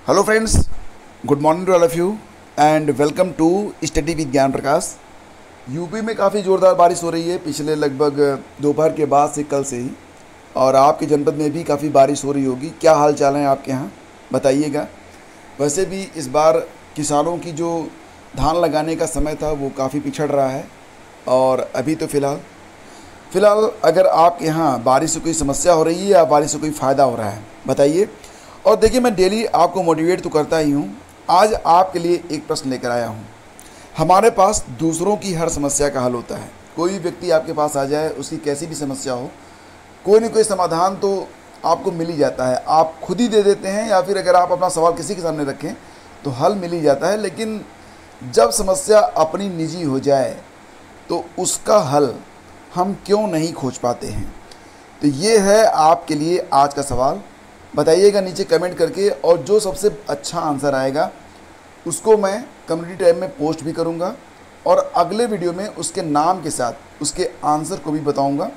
Hello friends, good morning to all of you and welcome to study with Gyan Prakash. UP में काफ़ी ज़ोरदार बारिश हो रही है पिछले लगभग दोपहर के बाद से, कल से ही। और आपके जनपद में भी काफ़ी बारिश हो रही होगी। क्या हाल चाल है आपके यहाँ, बताइएगा। वैसे भी इस बार किसानों की जो धान लगाने का समय था वो काफ़ी पिछड़ रहा है। और अभी तो फ़िलहाल अगर आपके यहाँ बारिश से कोई समस्या हो रही है या बारिश से कोई फ़ायदा हो रहा है, बताइए। और देखिए, मैं डेली आपको मोटिवेट तो करता ही हूँ। आज आपके लिए एक प्रश्न लेकर आया हूँ। हमारे पास दूसरों की हर समस्या का हल होता है। कोई भी व्यक्ति आपके पास आ जाए, उसकी कैसी भी समस्या हो, कोई न कोई समाधान तो आपको मिल ही जाता है। आप खुद ही दे देते हैं या फिर अगर आप अपना सवाल किसी के सामने रखें तो हल मिल ही जाता है। लेकिन जब समस्या अपनी निजी हो जाए तो उसका हल हम क्यों नहीं खोज पाते हैं? तो ये है आपके लिए आज का सवाल। बताइएगा नीचे कमेंट करके, और जो सबसे अच्छा आंसर आएगा उसको मैं कम्युनिटी टैब में पोस्ट भी करूंगा और अगले वीडियो में उसके नाम के साथ उसके आंसर को भी बताऊंगा।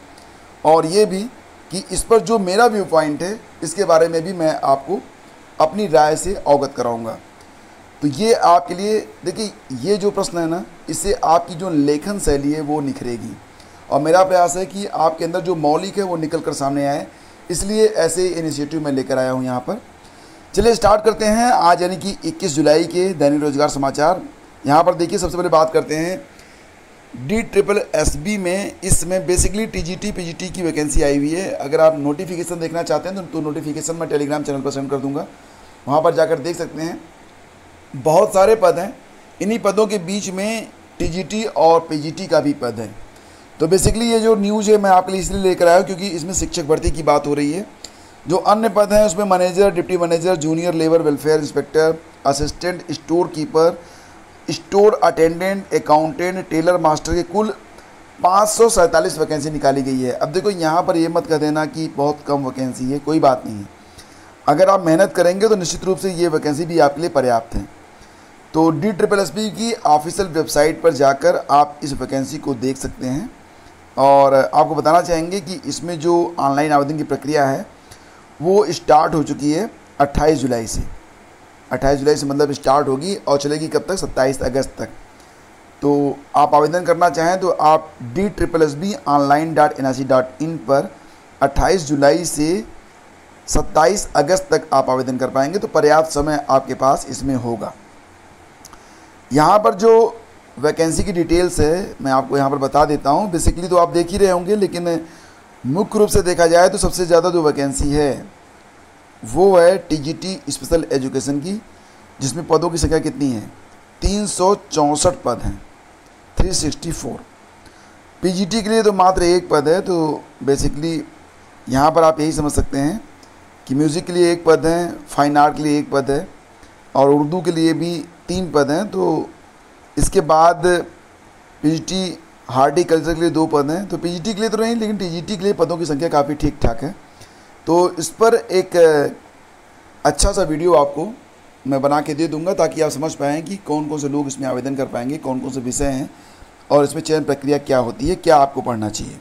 और ये भी कि इस पर जो मेरा व्यू पॉइंट है इसके बारे में भी मैं आपको अपनी राय से अवगत कराऊंगा। तो ये आपके लिए, देखिए, ये जो प्रश्न है ना, इससे आपकी जो लेखन शैली है वो निखरेगी। और मेरा प्रयास है कि आपके अंदर जो मौलिक है वो निकल कर सामने आए, इसलिए ऐसे इनिशिएटिव मैं लेकर आया हूँ यहाँ पर। चलिए स्टार्ट करते हैं आज यानी कि 21 जुलाई के दैनिक रोजगार समाचार। यहाँ पर देखिए, सबसे पहले बात करते हैं DSSB में। इसमें बेसिकली TGT PGT की वैकेंसी आई हुई है। अगर आप नोटिफिकेशन देखना चाहते हैं तो नोटिफिकेशन मैं टेलीग्राम चैनल पर सेंड कर दूँगा, वहाँ पर जाकर देख सकते हैं। बहुत सारे पद हैं, इन्हीं पदों के बीच में TGT और PGT का भी पद है। तो बेसिकली ये जो न्यूज़ है मैं आपके लिए इसलिए लेकर आया हूँ क्योंकि इसमें शिक्षक भर्ती की बात हो रही है। जो अन्य पद हैं उसमें manager, deputy manager, junior labour welfare inspector, assistant store keeper, store attendant, accountant, tailor master के कुल 547 वैकेंसी निकाली गई है। अब देखो, यहाँ पर ये मत कह देना कि बहुत कम वैकेंसी है, कोई बात नहीं है। अगर आप मेहनत करेंगे तो निश्चित रूप से ये वैकेंसी भी आपके लिए पर्याप्त है। तो DSSB की ऑफिशियल वेबसाइट पर जाकर आप इस वैकेंसी को देख सकते हैं। और आपको बताना चाहेंगे कि इसमें जो ऑनलाइन आवेदन की प्रक्रिया है वो स्टार्ट हो चुकी है 28 जुलाई से। 28 जुलाई से मतलब स्टार्ट होगी और चलेगी कब तक? 27 अगस्त तक। तो आप आवेदन करना चाहें तो आप DSSBonline.nic.in पर 28 जुलाई से 27 अगस्त तक आप आवेदन कर पाएंगे। तो पर्याप्त समय आपके पास इसमें होगा। यहाँ पर जो वैकेंसी की डिटेल्स है मैं आपको यहाँ पर बता देता हूँ। बेसिकली तो आप देख ही रहे होंगे, लेकिन मुख्य रूप से देखा जाए तो सबसे ज़्यादा जो वैकेंसी है वो है TGT स्पेशल एजुकेशन की, जिसमें पदों की संख्या कितनी है? 364 पद हैं, 364। PGT के लिए तो मात्र एक पद है। तो बेसिकली यहाँ पर आप यही समझ सकते हैं कि म्यूज़िक के लिए एक पद है, फाइन आर्ट के लिए एक पद है और उर्दू के लिए भी 3 पद हैं। तो इसके बाद PGT हार्टिकल्चर के लिए 2 पद हैं। तो PGT के लिए तो नहीं, लेकिन TGT के लिए पदों की संख्या काफ़ी ठीक ठाक है। तो इस पर एक अच्छा सा वीडियो आपको मैं बना के दे दूंगा ताकि आप समझ पाएँ कि कौन कौन से लोग इसमें आवेदन कर पाएंगे, कौन कौन से विषय हैं और इसमें चयन प्रक्रिया क्या होती है, क्या आपको पढ़ना चाहिए।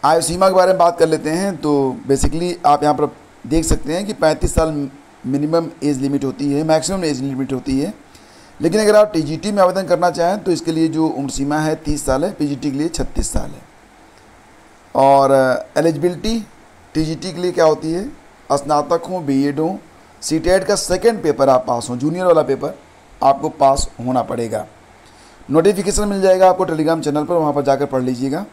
आयु सीमा के बारे में बात कर लेते हैं। तो बेसिकली आप यहाँ पर देख सकते हैं कि 35 साल मिनिमम एज लिमिट होती है, मैक्सिमम एज लिमिट होती है। लेकिन अगर आप TGT में आवेदन करना चाहें तो इसके लिए जो उम्र सीमा है 30 साल है, PGT के लिए 36 साल है। और एलिजिबिलिटी TGT के लिए क्या होती है? स्नातक हो, BEd हो, CTET का सेकंड पेपर आप पास हो, जूनियर वाला पेपर आपको पास होना पड़ेगा। नोटिफिकेशन मिल जाएगा आपको टेलीग्राम चैनल पर, वहाँ पर जाकर पढ़ लीजिएगा।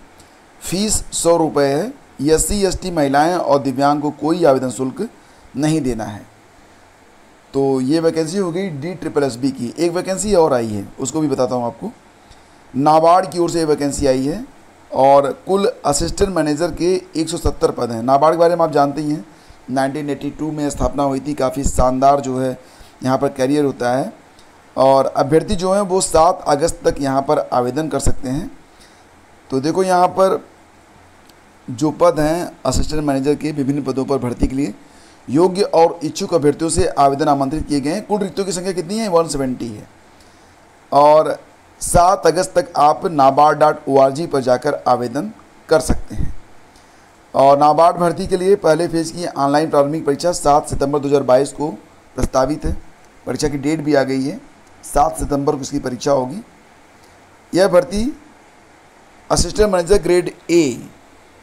फीस 100 रुपये है। SC ST महिलाएँ और दिव्यांग को कोई आवेदन शुल्क नहीं देना है। तो ये वैकेंसी हो गई DSSB की। एक वैकेंसी और आई है, उसको भी बताता हूँ आपको। नाबार्ड की ओर से ये वैकेंसी आई है और कुल असिस्टेंट मैनेजर के 170 पद हैं। नाबार्ड के बारे में आप जानते ही हैं, 1982 में स्थापना हुई थी। काफ़ी शानदार जो है यहाँ पर कैरियर होता है। और अभ्यर्थी जो हैं वो 7 अगस्त तक यहाँ पर आवेदन कर सकते हैं। तो देखो, यहाँ पर जो पद हैं असिस्टेंट मैनेजर के विभिन्न पदों पर भर्ती के लिए योग्य और इच्छुक अभ्यर्थियों से आवेदन आमंत्रित किए गए हैं। कुल रिक्तियों की संख्या कितनी है? 170 है। और 7 अगस्त तक आप nabaard.org पर जाकर आवेदन कर सकते हैं। और नाबार्ड भर्ती के लिए पहले फेज़ की ऑनलाइन प्रारंभिक परीक्षा 7 सितंबर 2022 को प्रस्तावित है। परीक्षा की डेट भी आ गई है, 7 सितंबर को इसकी परीक्षा होगी। यह भर्ती assistant manager grade A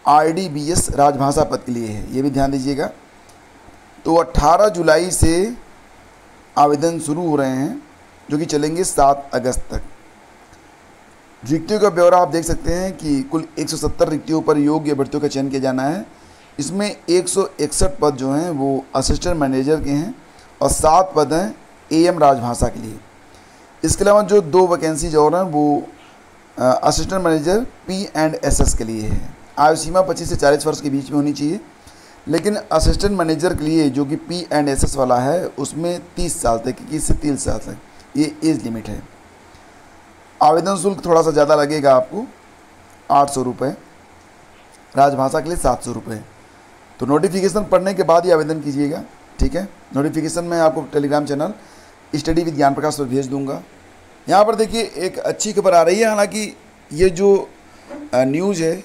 RDBS राजभाषा पद के लिए है, ये भी ध्यान दीजिएगा। तो 18 जुलाई से आवेदन शुरू हो रहे हैं, जो कि चलेंगे 7 अगस्त तक। रिक्तियों का ब्यौरा आप देख सकते हैं कि कुल 170 रिक्तियों पर योग्य अभ्यर्थियों का चयन किया जाना है। इसमें 161 पद जो हैं वो असिस्टेंट मैनेजर के हैं और 7 पद हैं AM राजभाषा के लिए। इसके अलावा जो 2 वैकेंसीज और हैं वो असिस्टेंट मैनेजर P&SS के लिए है। आयु सीमा 25 से 40 वर्ष के बीच में होनी चाहिए, लेकिन असिस्टेंट मैनेजर के लिए जो कि P&SS वाला है उसमें 30 साल तक, 21 से 30 साल तक ये एज लिमिट है। आवेदन शुल्क थोड़ा सा ज़्यादा लगेगा आपको, 800 रुपये, राजभाषा के लिए 700 रुपये। तो नोटिफिकेशन पढ़ने के बाद ही आवेदन कीजिएगा, ठीक है। नोटिफिकेशन मैं आपको Telegram channel study with Gyan प्रकाश पर भेज दूंगा। यहाँ पर देखिए एक अच्छी खबर आ रही है, हालांकि ये जो न्यूज़ है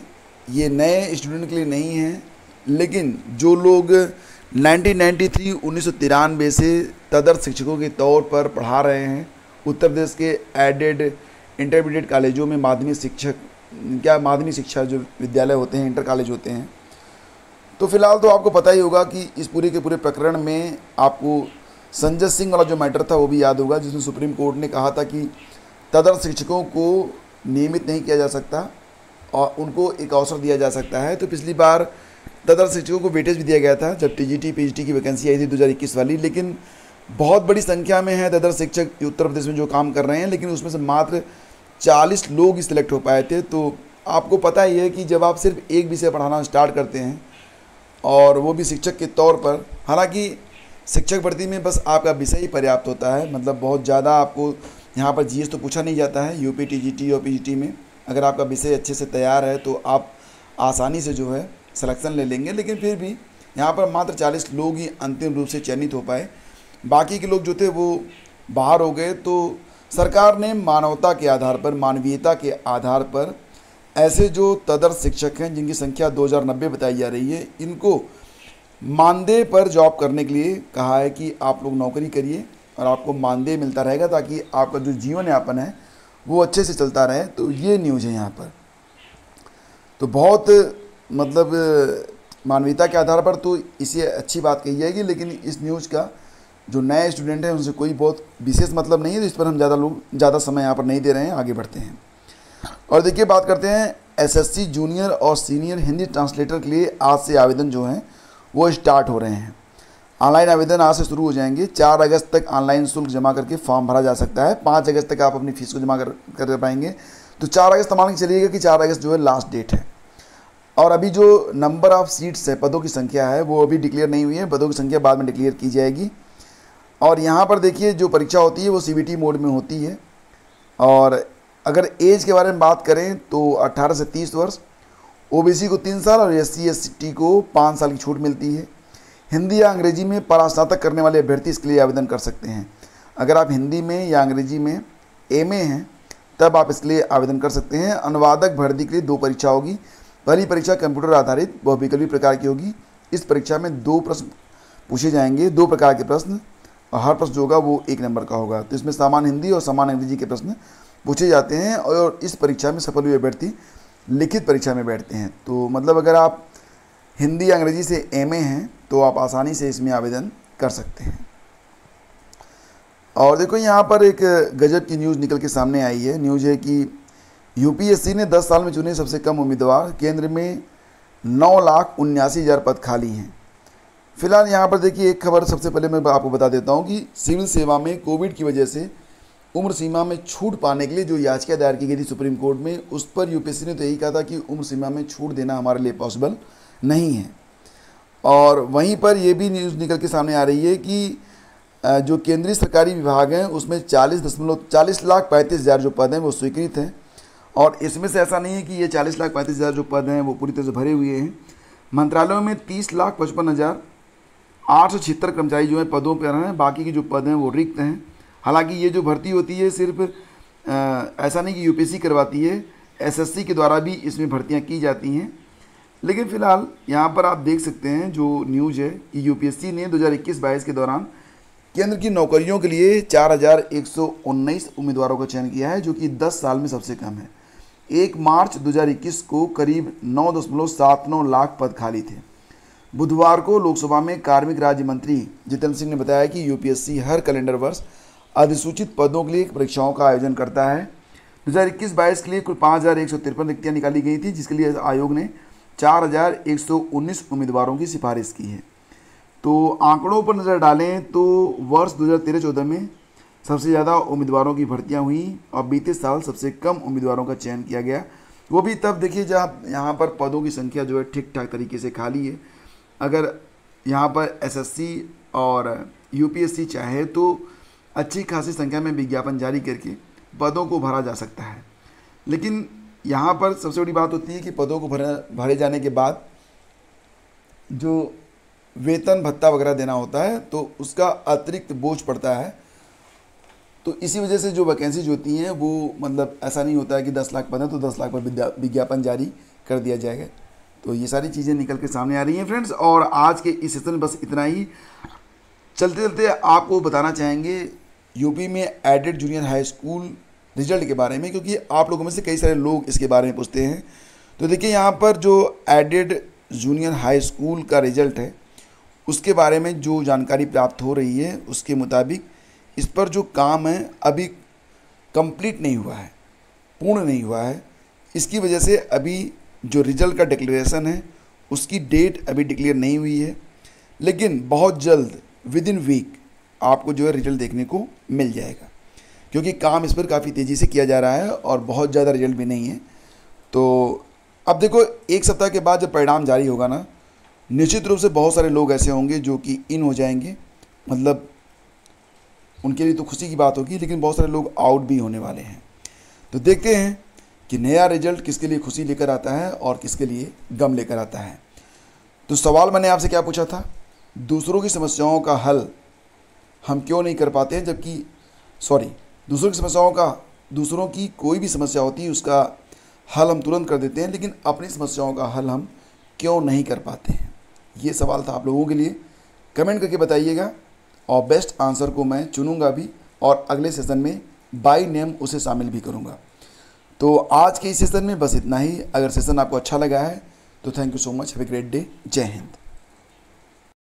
ये नए स्टूडेंट के लिए नहीं है, लेकिन जो लोग 1993 से तदर्थ शिक्षकों के तौर पर पढ़ा रहे हैं उत्तर प्रदेश के एडेड इंटरमीडिएट कॉलेजों में माध्यमिक शिक्षा जो विद्यालय होते हैं, इंटर कॉलेज होते हैं, तो फिलहाल तो आपको पता ही होगा कि इस पूरे के पूरे प्रकरण में आपको संजय सिंह वाला जो मैटर था वो भी याद होगा, जिसमें सुप्रीम कोर्ट ने कहा था कि तदर्थ शिक्षकों को नियमित नहीं किया जा सकता और उनको एक अवसर दिया जा सकता है। तो पिछली बार तदर्थ शिक्षकों को वेटेज भी दिया गया था जब TGT PGT की वैकेंसी आई थी 2021 वाली, लेकिन बहुत बड़ी संख्या में है तदर्थ शिक्षक उत्तर प्रदेश में जो काम कर रहे हैं, लेकिन उसमें से मात्र 40 लोग ही सिलेक्ट हो पाए थे। तो आपको पता ही है कि जब आप सिर्फ एक विषय पढ़ाना स्टार्ट करते हैं और वो भी शिक्षक के तौर पर, हालांकि शिक्षक भर्ती में बस आपका विषय ही पर्याप्त होता है, मतलब बहुत ज़्यादा आपको यहाँ पर GS तो पूछा नहीं जाता है UP TGT और PGT में। अगर आपका विषय अच्छे से तैयार है तो आप आसानी से जो है सिलेक्शन ले लेंगे, लेकिन फिर भी यहाँ पर मात्र 40 लोग ही अंतिम रूप से चयनित हो पाए, बाकी के लोग जो थे वो बाहर हो गए। तो सरकार ने मानवता के आधार पर, मानवीयता के आधार पर ऐसे जो तदर्थ शिक्षक हैं जिनकी संख्या 2090 बताई जा रही है, इनको मानदेय पर जॉब करने के लिए कहा है कि आप लोग नौकरी करिए और आपको मानदेय मिलता रहेगा ताकि आपका जो जीवन यापन है वो अच्छे से चलता रहे। तो ये न्यूज़ है यहाँ पर, तो बहुत मतलब मानवीयता के आधार पर तो इसे अच्छी बात कही जाएगी, लेकिन इस न्यूज़ का जो नए स्टूडेंट हैं उनसे कोई बहुत विशेष मतलब नहीं है, तो इस पर हम ज़्यादा समय यहाँ पर नहीं दे रहे हैं, आगे बढ़ते हैं। और देखिए बात करते हैं SSC जूनियर और सीनियर हिंदी ट्रांसलेटर के लिए आज से आवेदन जो हैं वो स्टार्ट हो रहे हैं। ऑनलाइन आवेदन आज से शुरू हो जाएंगे। 4 अगस्त तक ऑनलाइन शुल्क जमा करके फॉर्म भरा जा सकता है। 5 अगस्त तक आप अपनी फीस को जमा कर पाएंगे। तो 4 अगस्त मान के चलिएगा कि 4 अगस्त जो है लास्ट डेट है। और अभी जो नंबर ऑफ़ सीट्स है, पदों की संख्या है, वो अभी डिक्लेयर नहीं हुई है। पदों की संख्या बाद में डिक्लेयर की जाएगी। और यहाँ पर देखिए जो परीक्षा होती है वो CBT मोड में होती है। और अगर एज के बारे में बात करें तो 18 से 30 वर्ष, OBC को 3 साल और SC ST को 5 साल की छूट मिलती है। हिंदी या अंग्रेजी में परास्नातक करने वाले अभ्यर्थी इसके लिए आवेदन कर सकते हैं। अगर आप हिंदी में या अंग्रेजी में MA हैं तब आप इसके लिए आवेदन कर सकते हैं। अनुवादक भर्ती के लिए 2 परीक्षा होगी। पहली परीक्षा कंप्यूटर आधारित बहुविकल्पी प्रकार की होगी। इस परीक्षा में 2 प्रश्न पूछे जाएंगे, 2 प्रकार के प्रश्न, और हर प्रश्न जो होगा वो 1 नंबर का होगा। तो इसमें सामान्य हिंदी और सामान्य अंग्रेजी के प्रश्न पूछे जाते हैं और इस परीक्षा में सफल हुए अभ्यर्थी लिखित परीक्षा में बैठते हैं। तो मतलब अगर आप हिंदी या अंग्रेजी से MA हैं तो आप आसानी से इसमें आवेदन कर सकते हैं। और देखो यहाँ पर एक गजब की न्यूज़ निकल के सामने आई है। न्यूज़ है कि UPSC ने 10 साल में चुने सबसे कम उम्मीदवार। केंद्र में 9,79,000 पद खाली हैं। फिलहाल यहाँ पर देखिए एक खबर सबसे पहले मैं आपको बता देता हूँ कि सिविल सेवा में कोविड की वजह से उम्र सीमा में छूट पाने के लिए जो याचिका दायर की गई थी सुप्रीम कोर्ट में, उस पर UPSC ने तो यही कहा था कि उम्र सीमा में छूट देना हमारे लिए पॉसिबल नहीं है। और वहीं पर यह भी न्यूज़ निकल के सामने आ रही है कि जो केंद्रीय सरकारी विभाग हैं उसमें 40,35,000 जो पद हैं वो स्वीकृत हैं। और इसमें से ऐसा नहीं है कि ये 40,35,000 जो पद हैं वो पूरी तरह से भरे हुए हैं। मंत्रालयों में 30,55,876 कर्मचारी जो हैं पदों पर हैं, बाकी के जो पद हैं वो रिक्त हैं। हालांकि ये जो भर्ती होती है सिर्फ ऐसा नहीं कि UPSC करवाती है, SSC के द्वारा भी इसमें भर्तियां की जाती हैं। लेकिन फ़िलहाल यहाँ पर आप देख सकते हैं जो न्यूज़ है कि UPSC ने 2021-22 के दौरान केंद्र की नौकरियों के लिए 4119 उम्मीदवारों का चयन किया है, जो कि 10 साल में सबसे कम है। 1 मार्च 2021 को करीब 9.79 लाख पद खाली थे। बुधवार को लोकसभा में कार्मिक राज्य मंत्री जितेंद्र सिंह ने बताया कि यूपीएससी हर कैलेंडर वर्ष अधिसूचित पदों के लिए परीक्षाओं का आयोजन करता है। 2021-22 के लिए कुल 5153 रिक्तियाँ निकाली गई थी, जिसके लिए आयोग ने 4119 उम्मीदवारों की सिफारिश की है। तो आंकड़ों पर नज़र डालें तो वर्ष 2013-14 में सबसे ज़्यादा उम्मीदवारों की भर्तियां हुई और बीते साल सबसे कम उम्मीदवारों का चयन किया गया। वो भी तब देखिए जब यहाँ पर पदों की संख्या जो है ठीक ठाक तरीके से खाली है। अगर यहाँ पर एसएससी और यूपीएससी चाहे तो अच्छी खासी संख्या में विज्ञापन जारी करके पदों को भरा जा सकता है, लेकिन यहाँ पर सबसे बड़ी बात होती है कि पदों को भरे जाने के बाद जो वेतन भत्ता वगैरह देना होता है तो उसका अतिरिक्त बोझ पड़ता है। तो इसी वजह से जो वैकेंसीज होती हैं वो मतलब ऐसा नहीं होता है कि 10 लाख पद है तो 10 लाख पर विज्ञापन जारी कर दिया जाएगा। तो ये सारी चीज़ें निकल के सामने आ रही हैं फ्रेंड्स। और आज के इस सेशन में बस इतना ही। चलते चलते आपको बताना चाहेंगे यूपी में aided junior high school result के बारे में, क्योंकि आप लोगों में से कई सारे लोग इसके बारे में पूछते हैं। तो देखिए यहाँ पर जो एडेड जूनियर हाई स्कूल का रिजल्ट है उसके बारे में जो जानकारी प्राप्त हो रही है उसके मुताबिक इस पर जो काम है अभी कंप्लीट नहीं हुआ है, पूर्ण नहीं हुआ है। इसकी वजह से अभी जो रिजल्ट का डिक्लेरेशन है उसकी डेट अभी डिक्लेयर नहीं हुई है, लेकिन बहुत जल्द विद इन वीक आपको जो है रिजल्ट देखने को मिल जाएगा, क्योंकि काम इस पर काफ़ी तेज़ी से किया जा रहा है और बहुत ज़्यादा रिजल्ट भी नहीं है। तो अब देखो 1 सप्ताह के बाद जब परिणाम जारी होगा ना, निश्चित रूप से बहुत सारे लोग ऐसे होंगे जो कि इन हो जाएंगे, मतलब उनके लिए तो खुशी की बात होगी, लेकिन बहुत सारे लोग आउट भी होने वाले हैं। तो देखते हैं कि नया रिजल्ट किसके लिए खुशी लेकर आता है और किसके लिए गम लेकर आता है। तो सवाल मैंने आपसे क्या पूछा था, दूसरों की समस्याओं का हल हम क्यों नहीं कर पाते हैं, जबकि दूसरों की कोई भी समस्या होती है उसका हल हम तुरंत कर देते हैं, लेकिन अपनी समस्याओं का हल हम क्यों नहीं कर पाते हैं। ये सवाल था आप लोगों के लिए। कमेंट करके बताइएगा और बेस्ट आंसर को मैं चुनूंगा भी और अगले सेशन में बाय नेम उसे शामिल भी करूंगा। तो आज के इस सेशन में बस इतना ही। अगर सेशन आपको अच्छा लगा है तो thank you so much. Have a great day. जय हिंद।